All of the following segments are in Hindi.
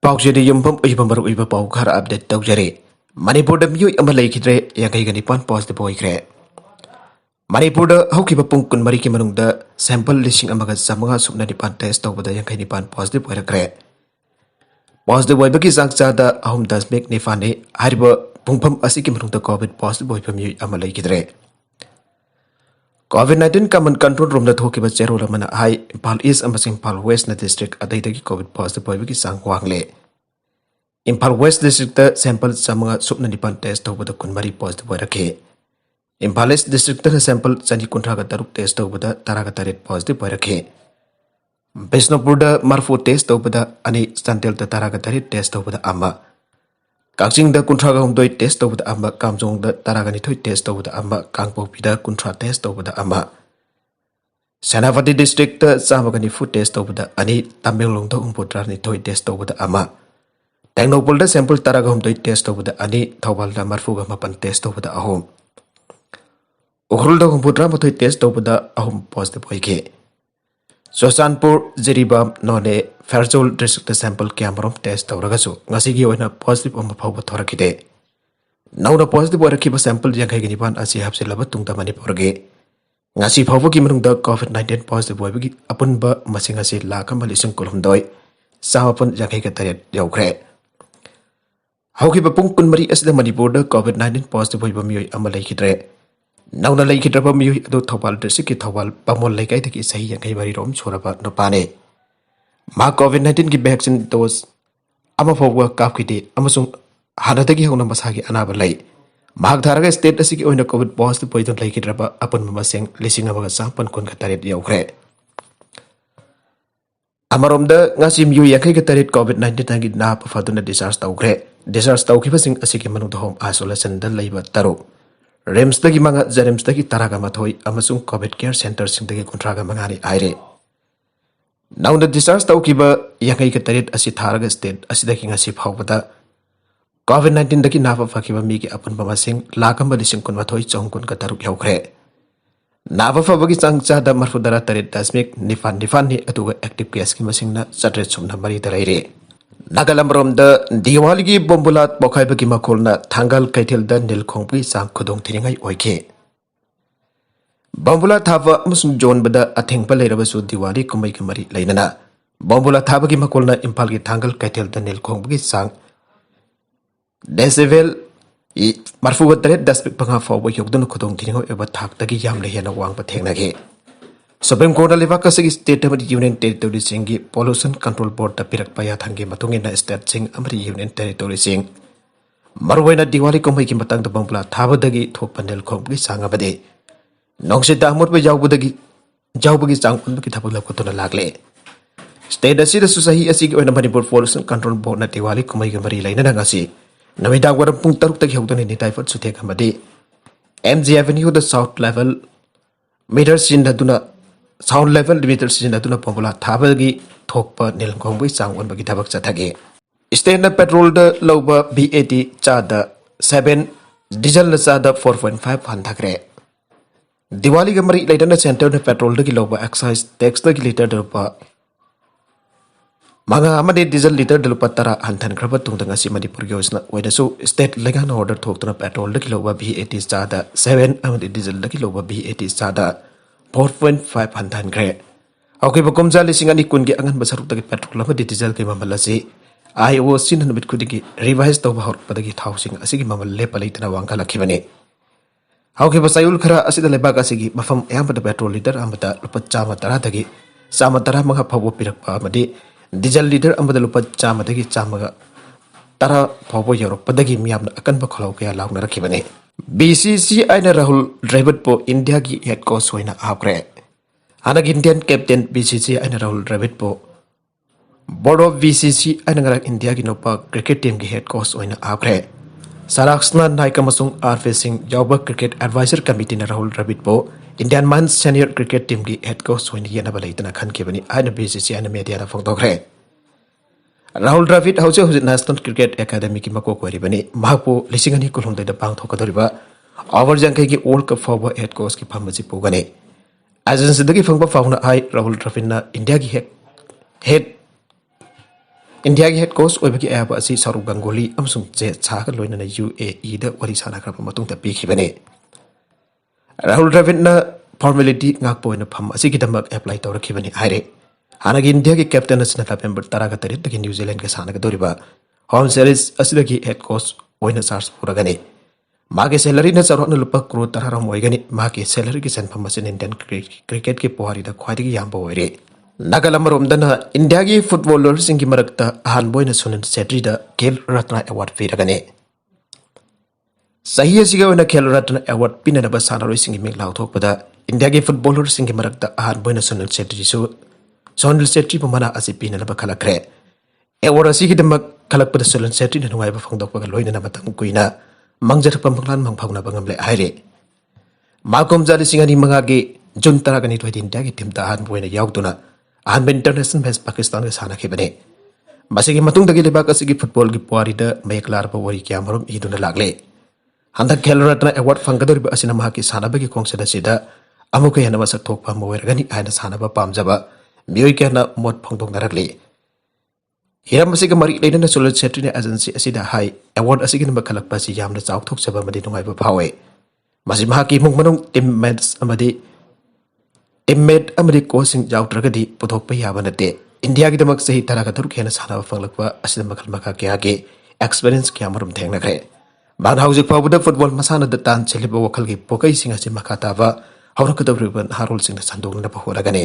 पाउचेद युमफम उइबमर उइब पाउ खर अपडेट तौजरे मणिपुर द मियोय अमा लेखिद्रे यांगैग निपान पॉजिटिव ओइख्रे मणिपुर द हौकिब पुंग कुनमरी की मनुंग द सैंपल लिसिंग अमगा समगा सुपना निपान टेस्ट तौबदा यांगै निपान पॉजिटिव ओइरख्रे पॉजिटिव ओइबगी जांगचादा अहम दशमिक निफाने हारिब पुंगफम असि की मनुंग द कोविड पॉजिटिव ओइब मियोय अमा लेखिद्रे COVID-19 कमन कंट्रोल रूम द थोकिब चेरोल अमना हाई इम्फाल ईस्ट अमसिंग इम्फाल वेस्ट न डिस्ट्रिक्ट अदैदगी कोविड पॉजिटिव ओइबगी सांग वांगले इम्फाल वेस्ट डिस्ट्रिक्ट सैंपल समगा सुपना निपान टेस्ट तौबदा कुनमरी पॉजिटिव ओइरखे इम्फाल ईस्ट डिस्ट्रिक्ट सैंपल चनी कुंट्रागा तरुक टेस्ट तौबदा तरागा तरेट पॉजिटिव ओइरखे बिष्णुपुर द मरफू टेस्ट तौबदा अनि चंदेल द तरागा तरेट टेस्ट तौबदा अमा कांगचिंग द कुंट्रागा हमदोय टेस्ट तौबदा अमा कामजोंग द तरागा निथोय टेस्ट तौबदा अमा कांगपोपी द कुंट्रा टेस्ट तौबदा अमा सेनापति डिस्ट्रिक्ट चामगा निफू टेस्ट तौबदा अनि तमिलनाडु द उम्पुत्रा निथोय टेस्ट तौबदा अमा टेक्नोपोल द सैंपल तरागा हमदोय टेस्ट तौबदा अनि थौबाल द मरफूगा मपन टेस्ट तौबदा अहोम उखरुल द उम्पुत्रा मथोय टेस्ट तौबदा अहोम पॉजिटिव ओइखे सोसानपुर जिरीबाम नोने फेरजोल डिस्ट्रिक्ट सैंपल कैमरोम टेस्ट तौरगसु ngasi gi oina positive om phawba thorakide nauna positive orakhiba sample yangai gi nipan asi hapselaba tungta manipur ge ngasi phawba gi manung da covid-19 positive oibagi apunba masing asi lakam lising kolhumdoi samapun yangai ga taret yaukre hauki bapung kunmari asida manipur da covid-19 positive oiba mioi ama laikidre nauna laikidraba mioi adu thawal district ki thawal pamol laikai thaki sahi yangai bari rom choraba nopane मा कोविड-19 की वैक्सीन डोज अमा फौवा काफकिदे अमसुंग हानदगी हौना मसागी अनाबा लै माग धारगा स्टेट असि की ओइना कोविड पॉजिटिव पोइजन लैकिद्रबा अपन ममसेंग लिसिंग अमगा सांपन कुन खतरेट याउख्रे अमरोमद ngasi मियु याखै के तरेट कोविड-19 तागी ना फदुना डिस्चार्ज तौख्रे डिस्चार्ज तौखिबसिंग असि की मनुद होम आइसोलेशन द लैबा तरो रेम्स तगी मंगा जरेम्स तगी तरागा मथोय अमसुंग कोविड केयर सेंटर सिंग तगी कुंट्रागा मंगानी आइरे नाउंड डिस्चार्ज तौकिबा यांगै के तरेट असि थारगा स्टेट असिदगी ngasi फावबदा कोविड-19 दगी नाफा फकिबा मी के अपन बमासिंग लाकम बदिसिंग कुन मथोय चौंकुन का तरुक याउख्रे नाफा फबगी चांगचा द मरफुदरा तरेट दशमिक निफान निफान नि अदुगा एक्टिव केस की मसिंग ना सट्रेट सुमना मरी दराइरे नागालमरोम द दिवाली की बोम्बुलात पोखाइबगी मखोलना थांगल कैथेल द नीलखोंपी चांग खुदोंग थिरिंगाई ओइखे बम्बुला थाबा अमसुंग जोनबदा अथेंगपा लेरबसु दिवाली कुमै की मरी लैनना बम्बुला थाबगी मकोलना इम्फाल की थांगल कैथेल द नीलखोंबगी सांग डेसिबल मरफुगा तरेट दशमिक पंगा फावबा योगदन खुदोंग थिरिंगो एबा थाकतगी यामले हेना वांगबा थेंगनागे सुप्रीम कोर्ट लेवाकसगी स्टेट अमरी यूनियन टेरिटोरी सिंगी पोल्यूशन कंट्रोल बोर्ड द पिरकपा याथांगे मतुंगिना स्टेट सिंग अमरी यूनियन टेरिटोरी सिंग मरुवैना दिवाली कुमै की मतंग द बम्बुला थाबदगी थोकपा नीलखोंबगी सांगबदे नोंसे दामोट जाऊबदगी जाऊबगी चांग उनबकी थबक लपकतुना लागले स्टेट असिदा सुसही असि की ओइना मणिपुर पोल्यूशन कंट्रोल बोर्ड ना दिवाली कुमै की मरी लैना ngasi नमिदाग वरम पुंग तरुक तक हौदने निताइफत सुथेक हमदे एमजी एवेन्यू द साउथ लेवल मीटर सिनदुना साउथ लेवल मीटर सिनदुना पोंबुला थाबगी थोकपा नीलखोंबगी चांग उनबकी थबक चथगे स्टेट ना पेट्रोल द लौबा VAT चादा 7 डीजल न चादा 4.5 हंथाखरे दिवाली के मरी लेटन सेंटर ने पेट्रोल की लोबा एक्साइज टैक्स की लीटर रुपा मंगा अमदे डीजल लीटर रुपा तरा हंथन खरब तुंग ngasi मणिपुर योजना ओइदसु स्टेट लेगान ऑर्डर थोकतना पेट्रोल की लोबा VAT चादा 7 अमदे डीजल की लोबा VAT चादा 4.5 हंथन खरे औके बकुमजा लिसिंग अनि कुन के अंगन बसरुक तक पेट्रोल अमदे डीजल के मामला से IO सिन नबित खुदिगी रिवाइज तौबा हरपदगी थाउसिंग असिगी मामला लेपा लेतना वांगा लखिबने हाउके बसायुल खरा असिदा लेबाक असिगी मफम यामबद पेट्रोल लीटर अमदा लुपा चामा तरा दगी चामा तरा मंगा फावो पिरकपा अमदि डीजल लीटर अमदा लुपा चामा दगी चामागा तरा फावो योरपदगी मियामना अकनबा खलाव कया लाउना रखिबने BCCI ना राहुल ड्राइवर पो इंडिया की head coach होइना agro हानग Indian captain BCCI ना राहुल ड्राइवर पो बोर्ड ऑफ BCCI ना इंडिया की नोपा क्रिकेट टीम की head coach होइना agro साराक्सना नाइकमसुंग आरफे Singh जाउबा cricket adviser committee ना राहुल द्रविड पो Indian man senior cricket team की हेड कोच होइना येनबा लेतना खनकेबनी आइना BCCI ना मीडिया ना फोंदोखरे Rahul Dravid हौसे हौसे national cricket academy की मको कोरिबनी माहपो लिसिंगनी कुलुंदैदा पांगथोकदरिबा ओवर जंकै की वर्ल्ड कप फाउबा हेड कोच की फमजी पुगने एजेंसी दगी फंगबा फाउना आई राहुल द्रविड ना इंडिया की हेड इंडिया की हेड कोच ओइबकी एप असी सौरव गंगोली अमसुंग जे छाग लोइनना UAE द वरी सानाख्रब मतुंग द पीखिबने राहुल द्रविड न formality ngakpoina pham asigidamak apply tawrakhibani haire hanagi India ki captain asina November 13 dagi New Zealand ka sanaga doriba home series asidagi head coach oina charge puragani mage salary na charona lupa crore 10 moigani mage salary ki senpham asin Indian cricket ki pohari da khwaidagi yamba oire Nagalamromdana India ki footballers singi marakta ahan boina Sunil Chetri da Khel Ratna award firagani सही असिगा ओना खेल रत्न अवार्ड पिननबा सानारोय सिंगी मिक लाउथोकपदा इंडिया के फुटबॉलर सिंगी मरक्ता आहान बोइना सोनल सेट्री मना असि पिननबा खलखरे अवार्ड असिगी दमक खलकपदा सोनल सेट्री न नुवाइबा फंगदोकपगा लोइना मतम कुइना मंगजरपम बंगलान मंगफाउनाबा ngamle हाइरे मालकोम जाली सिंगानी मंगागे जुन तरागनी थोइदि इंडिया की टीम ता आहान बोइना याउदुना आहान इंटरनेशनल मैच पाकिस्तान के साना खेबने मसिगी मतुंगदगी लेबाक असिगी फुटबॉल की पुआरिदा मेकलारबा वरी क्यामरम इदुना लागले हंदा खेल रत्न अवार्ड फंगदोरिबा असिना महाकी सानाबगी कोंगसेदा सिदा अमुक हेना मसक थोकपा मोइरगनी आइना सानाबा पामजाबा मियोय केना मोट फंगदोंगनारगले हिरम मसिगा मरि लेना सोलर सेट्रिने एजेंसी असिदा हाई अवार्ड असिगिन बखलकपा सि यामना चाउथोकसबा मदि नुंगाइबा फावे मसि महाकी मुंगमनुंग टीममेट अमदि कोचिंग जाउत्रगदि पुथोकपा याबा नते इंडिया की दमक सही तरह का हेना सानाबा फंगलकपा असिदा मखल मखा क्यागे एक्सपीरियंस क्यामरुम थेंगनखरे मान हौजिक फाउबदा फुटबॉल मसाना द तान चलिबा वखल की पोकै सिंग असि मखाताबा हौरकदबरिबन हारोल सिंग संदोगना बहोरगने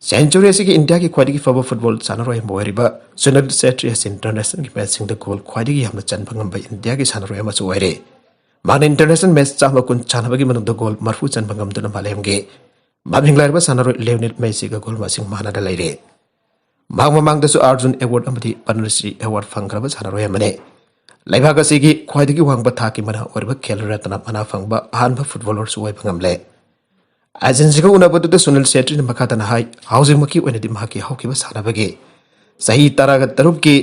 सेंचुरी असि की इंडिया की ख्वाइदगी फबा फुटबॉल सानरोय मोइरिबा सुनील सेट्री असि इंटरनेशनल की मैच सिंग द गोल ख्वाइदगी हमना चनबंगम इंडिया की सानरोय मसु ओइरे मान इंटरनेशनल मैच चामा कुन चानबगी मनुंग द गोल मरफु चनबंगम दुना मालेमगे मामिंगलारबा सानरोय लियोनेल मेसी का गोल मसिंग मानादा लैरे मांगदसु अर्जुन अवार्ड अमदि पद्मश्री अवार्ड फंगरबा सानरोय मने लाइभाग असिगी ख्वाइदगी वांगबा थाकी मना ओरबा खेल रत्न मना फंगबा अहानबा फुटबॉलर सुवाइ फंगमले एजेंसीगा उनबदुदा सुनील सेट्री मखातना हाई हाउजिंग मकी ओइनदि माकी हौकिबा सानाबगे सही तरागा तरुप की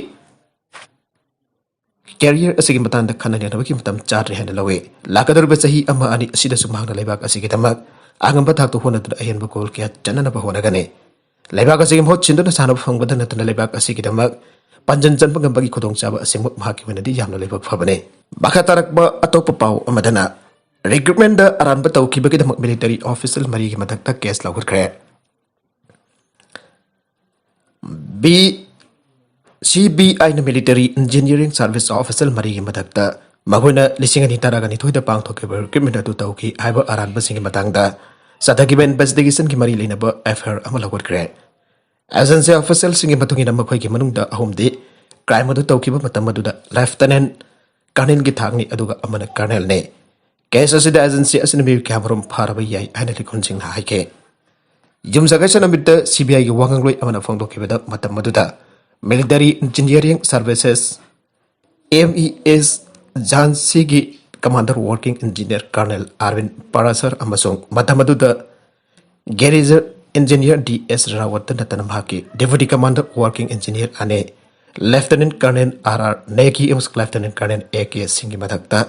कैरियर असिगी मतांदा खननेनबगी मतम चाद्रे हेन लवे लाकदरबा सही अमा अनि असिदसु मांगना लाइभाग असिगी दमक आगंबा थाकतो होनदुदा अहेनबा गोल क्या चननबा होनगने लाइभाग असिगी महोत चिंदुना सानब फंगबदा नतना लाइभाग असिगी दमक पंजन चनबगंबगी खुदोंग चाबा असिंग महाकी वनदी यामना लेबक फबने बाखा तारकबा अतोप पाउ अमदना recruitment the अरानबा तौखिबगी Damak military officer मरी की मथकता केस लौगखरे बी CBI न मिलिटरी इंजीनियरिंग सर्विस ऑफिसर मरी की मथकता मबोइना लिसिंगनी तारागनी थोइदा पांगथोकेबा रिक्रूटमेंट अदु तौखि हाइबा अरानबा सिंगी मतंगदा सदगिबा इन्वेस्टिगेशन की मरी लेनबा FIR अमा लौगखरे एजेंसी ऑफिसर सिंगी मतुंगी नम्मा खोइगी मनुंगदा अहुमदि क्राइम अदु तौखिबा मतम अदुदा लेफ्टिनेंट कर्नल की थागनी अदुगा अमना कर्नल ने केस असिदा एजेंसी असिना बि क्यामरम फारबा याई हाइना रिकॉन्सिंग हाइके युमसगसन अमित CBI की वांगलोय अमना फोंदोखिबदा मतम अदुदा military engineering services MES Jhansi की commander working engineer colonel Arvind Parashar अमसोंग मतम अदुदा गेरेजर इंजीनियर DS रावत नतन महाकी डेप्यूटी कमांडर वर्किंग इंजीनियर अने लेफ्टिनेंट कर्नल RR नेकी एमस लेफ्टिनेंट कर्नल AK सिंगी मथकता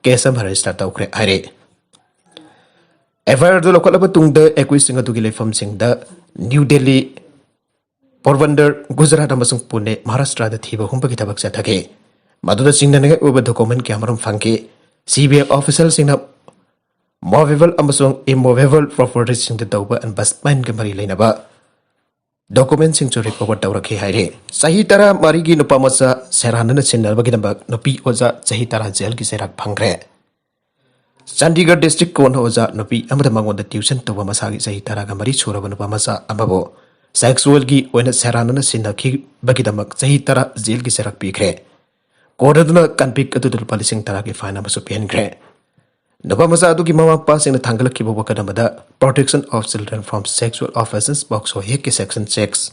केस अम रजिस्टर तौखरे हाइरे FIR दु लोकलब तुंगद 21 सिंग अदुगी लेफम सिंगद न्यू दिल्ली पोरबंदर गुजरात अमसुंग पुणे महाराष्ट्र द थीबा हुंबगी थबक चथगे मदुदा सिंगनगे उब डॉक्यूमेंट क्यामरम फंके CBI ऑफिसर सिंगना मोवेबल अमसुंग इमोवेबल प्रॉपर्टी सिंग तौबा इन्वेस्टमेंट के मरी लेनबा डॉक्यूमेंट सिंग चोरी कवर तौरखे हाइरे सही तरह मरी की नुपा मसा सेरानन सिननबगी दंबा नुपी ओजा सही तरह जेल की सेराक फंगरे चंडीगढ़ डिस्ट्रिक्ट कोन ओजा नुपी अमद मंगोंदा ट्यूशन तौबा मसा की सही तरह का मरी छोरब नुपा मसा अमबो सेक्सुअल की ओइना सेरानन सिनखि बगी दंबक सही तरह जेल की सेराक पीखरे कोरदुना कनपिक अदुद लुपा लिसिंग तरह के फाइन अमसु पेनखरे नुपा मसा अदुगी ममा पासिंग थांगलखिबो वकदमदा protection of children from sexual offences POCSO हेक के section 6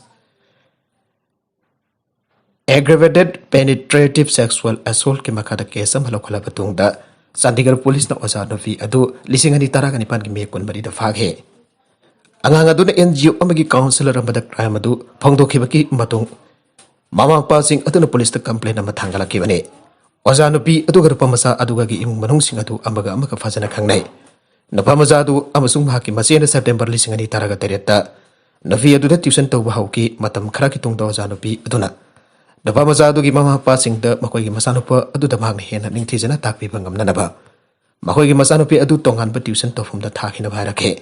aggravated penetrative sexual assault के मखादा केस अम हलखला बतुंगदा चंडीगढ़ पुलिस न ओजा नफी अदु लिसिंग अनि तारा का निपान की मे कुन मरी द फागे अंगांग अदुन NGO अमगी काउंसलर अमदा क्राइम अदु फोंगदोखिबकी मतुंग मामा पासिंग अदुन पुलिस द कंप्लेन अम थांगलखिबने ओजा नुपी अदुगा नुपा मसा अदुगा की इमुंग मनुंगसिंग अदु अमगा अमगा फजना खंगनाय नुपा मसा अदु अमसुंग महाकी मसेन सेप्टेम्बर 2013 ता Nupi aduda tuition tauba hauki matam khara ki tungda oja nupi aduna Napa maza adugi mama pa singda makoigi masanupa aduda magna hena ningthijana takpi bangam nanaba makoigi masanupi adu tongan ba tuition tofumda thakina bhairake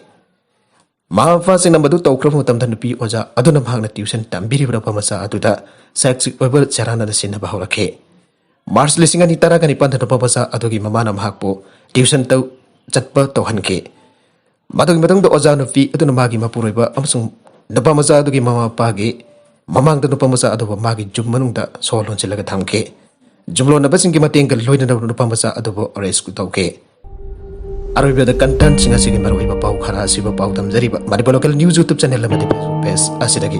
mama pa singna madu tawkra mutamda nupi oja aduna magna tuition tambiri bra pamasa aduda sexual over charana da sinna bahurake Mars lisinga ni tara kani pantha napa masa adugi mama na mahakpo tuition taw chatpa tawhanke madugi matangda oja nupi aduna magi mapuroiba amsung napa masa adugi mama pa ge Mamang da nupa masa adoba magi jum manungda solon silaga thamke jumlo na basing ki mateng ka loina nupa masa adoba arrest ku tawke aroiba da content singa sigi maroiba pau khara siba pau tamjariba mariba local news youtube channel amadi page asidagi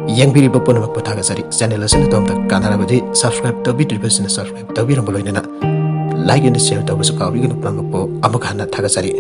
yangbiri ba ponamak pathaga sari channel asina tomta kanara badi subscribe to bidir basina subscribe to biram loina na like and share to basu kawi gnu pangpo amakana thaga sari